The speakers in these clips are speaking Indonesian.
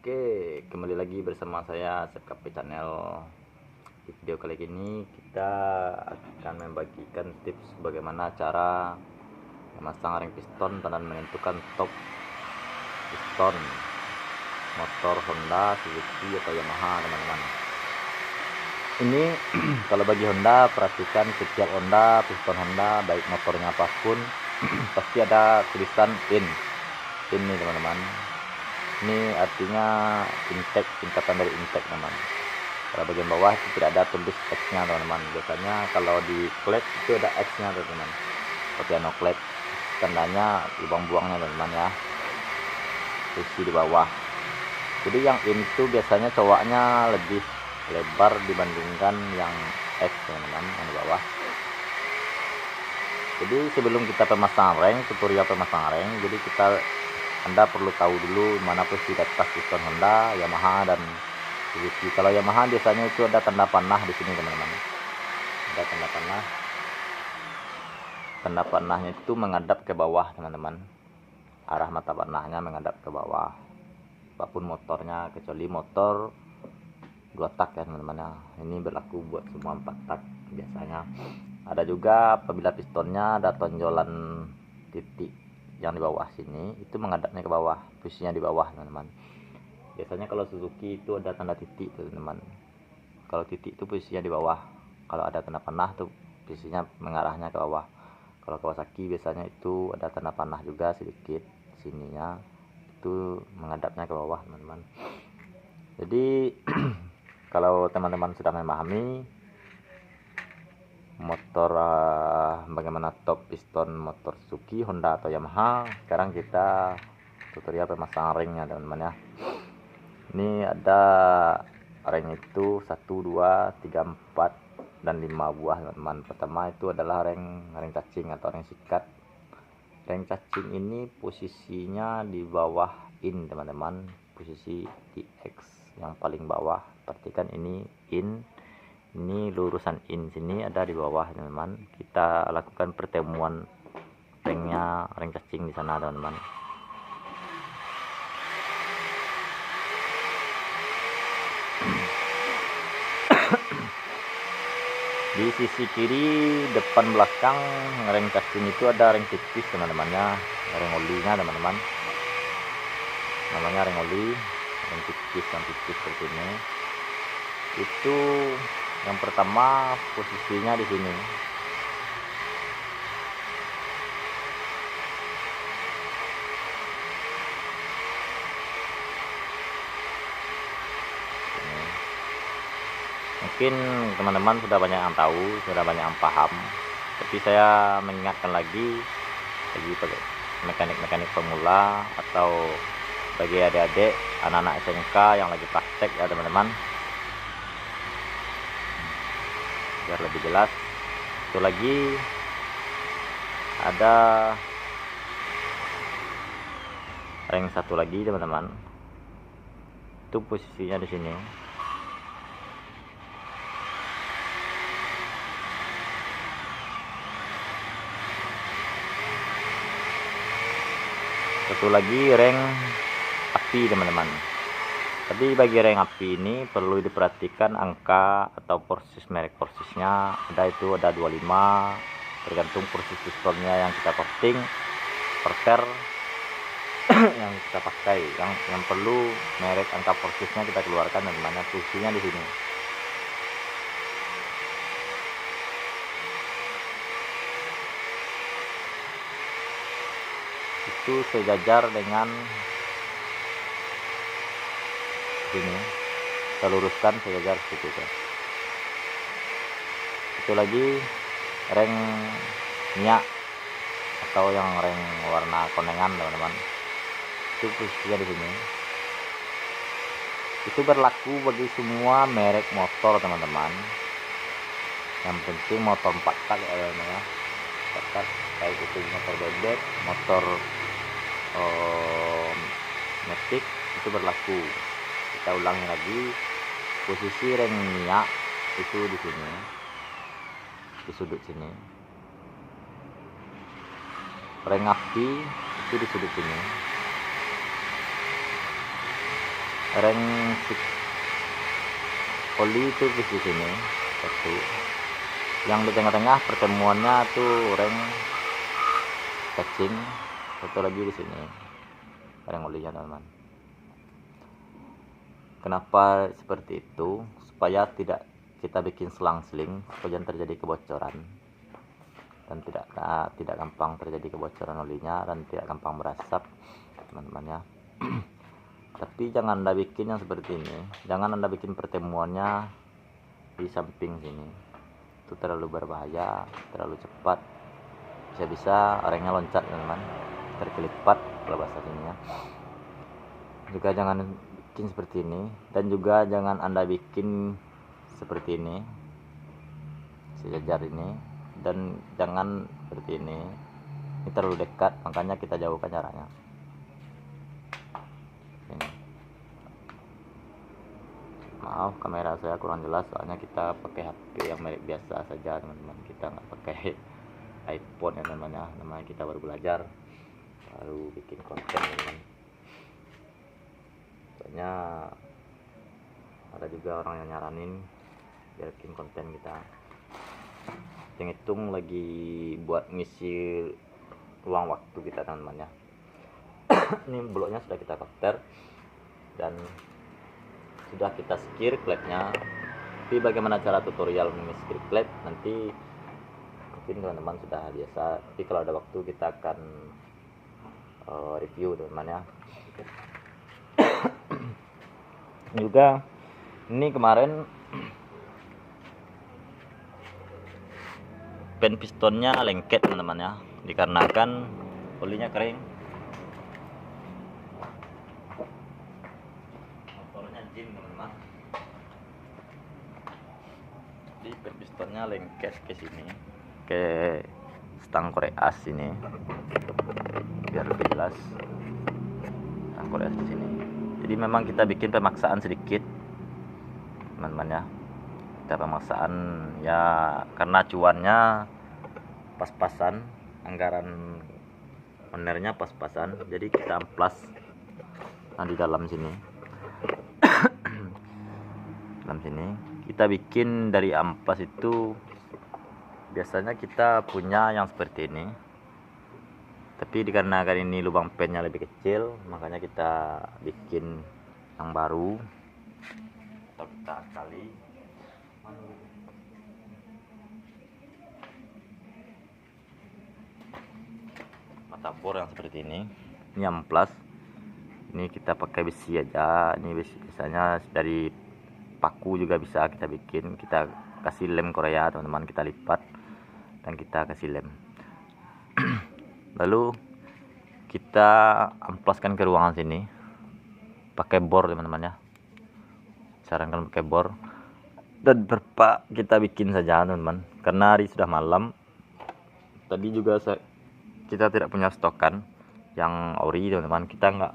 Oke, kembali lagi bersama saya SFKP Channel. Di video kali ini kita akan membagikan tips bagaimana cara memasang ring piston dan menentukan top piston motor Honda, Suzuki atau Yamaha, teman-teman. Ini kalau bagi Honda, perhatikan setiap Honda, piston Honda, baik motornya apapun pasti ada tulisan in nih, teman-teman. Ini artinya intake, singkatan dari intake, teman. Kalau bagian bawah itu tidak ada tulis X-nya, teman-teman. Biasanya kalau di klep itu ada X-nya, teman-teman. Piano klep, tandanya lubang buangnya, teman-teman ya. Isi di bawah. Jadi yang in itu biasanya cowoknya lebih lebar dibandingkan yang X, teman-teman, yang di bawah. Jadi sebelum kita pemasang ring, tutorial pemasang ring, jadi Anda perlu tahu dulu mana posisi atas piston Honda, Yamaha, dan Suzuki. Kalau Yamaha biasanya itu ada tanda panah di sini, teman-teman. Ada tanda panah. Tanda panahnya itu menghadap ke bawah, teman-teman. Arah mata panahnya menghadap ke bawah. Apapun motornya, kecuali motor 2 tak ya, teman-teman. Ini berlaku buat semua 4 tak biasanya. Ada juga apabila pistonnya ada tonjolan titik yang di bawah sini, itu menghadapnya ke bawah, posisinya di bawah, teman-teman. Biasanya kalau Suzuki itu ada tanda titik, teman-teman. Kalau titik itu posisinya di bawah. Kalau ada tanda panah tuh posisinya mengarahnya ke bawah. Kalau Kawasaki biasanya itu ada tanda panah juga sedikit sininya, itu menghadapnya ke bawah, teman-teman. Jadi kalau teman-teman sudah memahami motor bagaimana top piston motor Suzuki, Honda atau Yamaha, sekarang kita tutorial pemasangan ringnya, teman-teman ya. Ini ada ring itu 1, 2, 3, 4 dan 5 buah, teman-teman. Pertama itu adalah ring cacing atau ring sikat. Ring cacing ini posisinya di bawah in, teman-teman, posisi di X yang paling bawah. Perhatikan ini in, ini lurusan in sini ada di bawah, teman-teman. Kita lakukan pertemuan ringnya, ring cacing di sana, teman-teman. Di sisi kiri depan belakang ring cacing itu ada ring tipis, teman-teman ya, ring olinya, teman-teman. Namanya ring oli, ring tipis yang tipis seperti ini. Itu yang pertama posisinya di sini. Mungkin teman-teman sudah banyak yang tahu, sudah banyak yang paham. Tapi saya mengingatkan lagi mekanik-mekanik pemula atau bagi adik-adik, anak-anak SMK yang lagi praktek ya, teman-teman. Biar lebih jelas, itu lagi ada ring satu lagi, teman-teman. Itu posisinya di sini. Satu lagi ring api, teman-teman. Tapi bagi ring api ini perlu diperhatikan angka atau persis, merek persisnya. Ada 25, tergantung persis pistonnya yang kita posting, perter yang kita pakai. Yang perlu merek angka persisnya kita keluarkan, dan mana posisinya di sini. Itu sejajar dengan sini, kita luruskan sejajar seperti itu. Itu lagi ring minyak atau yang ring warna konengan, teman-teman. Itu posisinya di sini. Itu berlaku bagi semua merek motor, teman-teman. Yang penting motor 4 tak ya, baik itu motor bebek, motor metik, itu berlaku. Kita ulangi lagi, posisi ring minyak itu di sini, di sudut sini. Ring api itu di sudut sini. reng oli itu di sini satu, yang di tengah-tengah pertemuannya tuh reng cacing, satu lagi di sini reng olinya teman-teman. Kenapa seperti itu? Supaya tidak kita bikin selang-seling supaya terjadi kebocoran dan tidak gampang terjadi kebocoran olinya dan tidak gampang berasap teman-teman ya. Tapi jangan Anda bikin yang seperti ini, jangan Anda bikin pertemuannya di samping sini, itu terlalu berbahaya, terlalu cepat, bisa-bisa orangnya loncat teman-teman, terkelipat kalau bahasa sininya. Juga jangan bikin seperti ini, dan juga jangan Anda bikin seperti ini sejajar ini, dan jangan seperti ini terlalu dekat, makanya kita jauhkan jaraknya ini. Maaf kamera saya kurang jelas, soalnya kita pakai HP yang merek biasa saja teman-teman, kita nggak pakai iPhone ya namanya kita baru belajar, baru bikin konten teman-teman. Soalnya ada juga orang yang nyaranin biar bikin konten kita, hitung lagi buat ngisi ruang waktu kita teman-teman ya. Ini bloknya sudah kita kapter dan sudah kita skir klepnya. Tapi bagaimana cara tutorial mengskir klep nanti mungkin teman-teman sudah biasa, tapi kalau ada waktu kita akan review teman-teman ya. Juga ini kemarin pen pistonnya lengket teman-teman ya, dikarenakan olinya kering, motornya jin teman-teman. Jadi pen pistonnya lengket ke sini, ke stang korek as ini, biar lebih jelas stang korek as di sini. Jadi memang kita bikin pemaksaan sedikit teman-teman ya, kita pemaksaan ya karena cuannya pas-pasan, anggaran ownernya pas-pasan, jadi kita amplas di dalam sini. Dalam sini kita bikin dari amplas itu biasanya kita punya yang seperti ini, tapi dikarenakan ini lubang pennya lebih kecil, makanya kita bikin yang baru atau kita kali mata bor yang seperti ini. Ini amplas, ini kita pakai besi aja, ini besi biasanya dari paku juga bisa kita bikin, kita kasih lem Korea teman-teman, kita lipat dan kita kasih lem. Lalu kita amplaskan ke ruangan sini pakai bor teman-teman ya, sarankan pakai bor. Dan perpak kita bikin saja teman-teman, karena hari sudah malam. Tadi juga kita tidak punya stokan yang ori teman-teman, kita nggak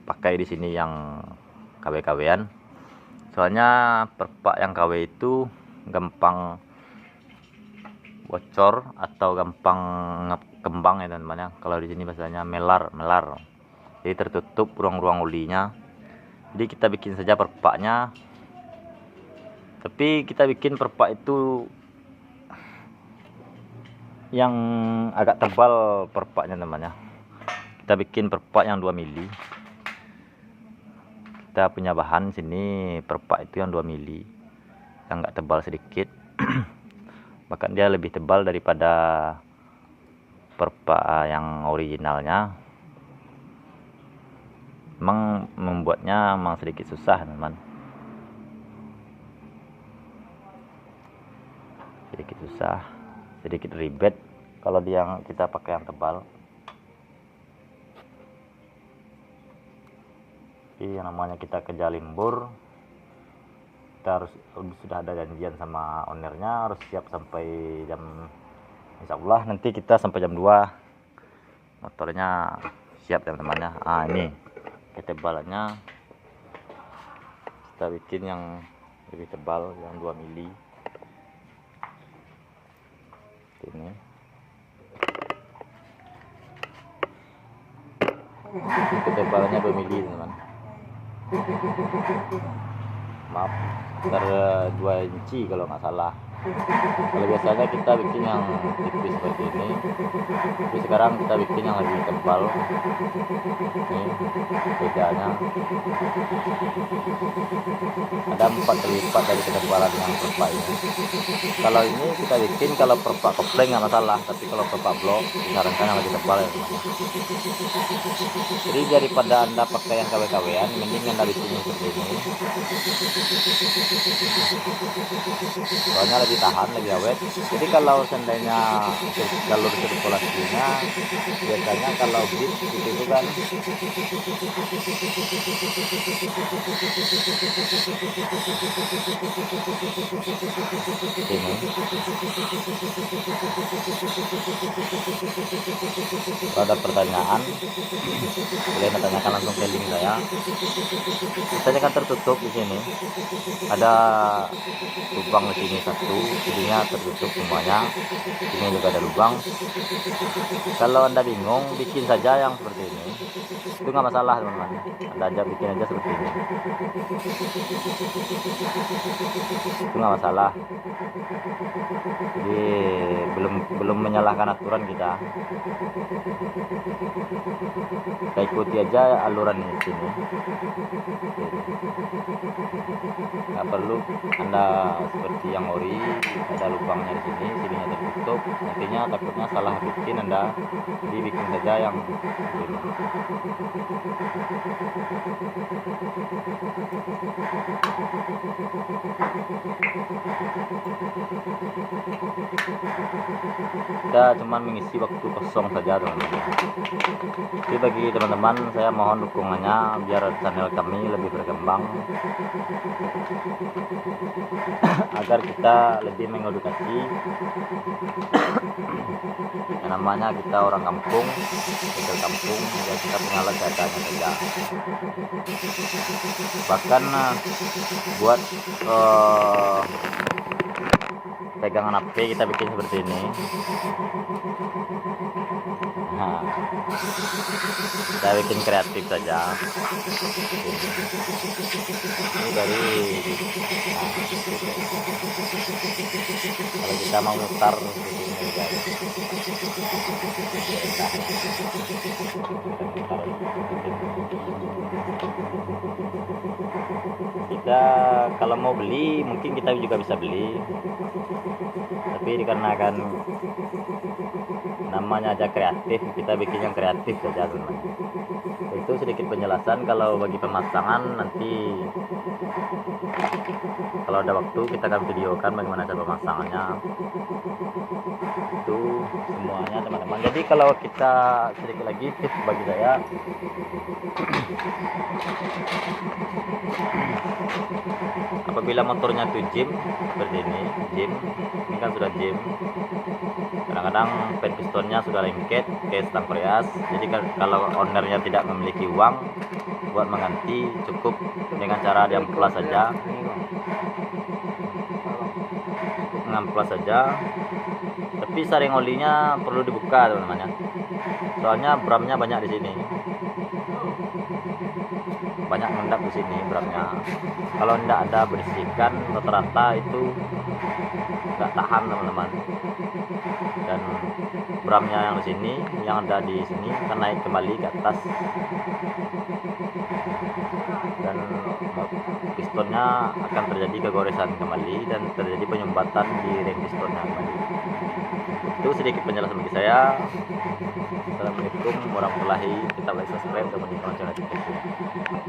pakai di sini yang KW-KW-an, soalnya perpak yang KW itu gampang bocor atau gampang kembang ya teman-teman ya. Kalau di sini bahasanya melar, jadi tertutup ruang-ruang olinya. Jadi kita bikin saja perpaknya, tapi kita bikin perpak itu yang agak tebal perpaknya teman-teman ya. Kita bikin perpak yang 2 mili. Kita punya bahan sini perpak itu yang 2 mili, yang agak tebal sedikit. Bahkan dia lebih tebal daripada perpak yang originalnya. Memang membuatnya memang sedikit susah teman-teman, sedikit susah, sedikit ribet kalau dia kita pakai yang tebal. Tapi yang namanya kita kerja limbur, kita harus sudah ada janjian sama ownernya, harus siap sampai jam, insya Allah nanti kita sampai jam 2 motornya siap teman-teman ya. Ini ketebalannya kita bikin yang lebih tebal, yang 2 mili ini. Ketebalannya 2 mili teman-teman. maaf, sekitar 2 inci kalau nggak salah. Kalau biasanya kita bikin yang tipis seperti ini, tapi sekarang kita bikin yang lebih tebal. Ini bedanya ada 4 kali lipat dari ketebalan yang perpak ini. Kalau ini kita bikin kalau perpak kopling nggak masalah, tapi kalau perpak blok disarankan yang lebih tebal ya teman. Jadi daripada anda pakai yang KW-KW-an, mending anda bikin yang seperti ini, soalnya lebih tahan, lebih awet. Jadi kalau seandainya jalur sirkulasinya biasanya kalau bit itu kan ini. Kalau ada pertanyaan boleh tanyakan langsung ke link saya. Biasanya kan tertutup di sini, ada lubang di sini satu, jadinya tertutup semuanya. Ini juga ada lubang. Kalau anda bingung, bikin saja yang seperti ini, itu nggak masalah teman-teman. Anda aja bikin aja seperti ini, itu nggak masalah. Jadi belum menyalahkan aturan kita ikuti aja aluran di sini. Nggak perlu anda seperti yang ori ada lubangnya di sini, sininya tertutup, nantinya takutnya salah bikin anda. Jadi bikin saja yang ini. Kita cuman mengisi waktu kosong saja teman-teman. Jadi bagi teman-teman saya mohon dukungannya biar channel kami lebih berkembang agar kita lebih mengedukasi. Yang namanya kita orang kampung, tinggal kampung, ya kita tinggal seadanya saja. Bahkan buat pegangan HP kita bikin seperti ini. Nah, kita bikin kreatif saja. Ini dari kalau kita mau mutar begini guys. Kita kalau mau beli mungkin kita juga bisa beli, tapi dikarenakan namanya aja kreatif, kita bikin yang kreatif saja teman. Itu sedikit penjelasan. Kalau bagi pemasangan nanti kalau ada waktu kita akan videokan bagaimana cara pemasangannya itu semuanya teman-teman. Jadi kalau kita sedikit lagi tips bagi saya, apabila motornya tuh jam seperti ini kan sudah jam, kadang-kadang pen pistonnya sudah lengket ke stang Koreas. Jadi kalau ownernya tidak memiliki uang buat mengganti, cukup dengan cara diamplas saja, mengamplas saja. Tapi saring olinya perlu dibuka teman-teman ya, soalnya bramnya banyak di sini, banyak mengendap di sini bramnya. Kalau tidak ada bersihkan rata-rata itu nggak tahan teman-teman. Dan bramnya yang di sini, yang ada di sini akan naik kembali ke atas, dan pistonnya akan terjadi kegoresan kembali dan terjadi penyumbatan di ring pistonnya kembali. Itu sedikit penjelasan bagi saya. Assalamualaikum warahmatullahi wabarakatuh. Kita like, subscribe, dan bunyikan lonceng notifikasi.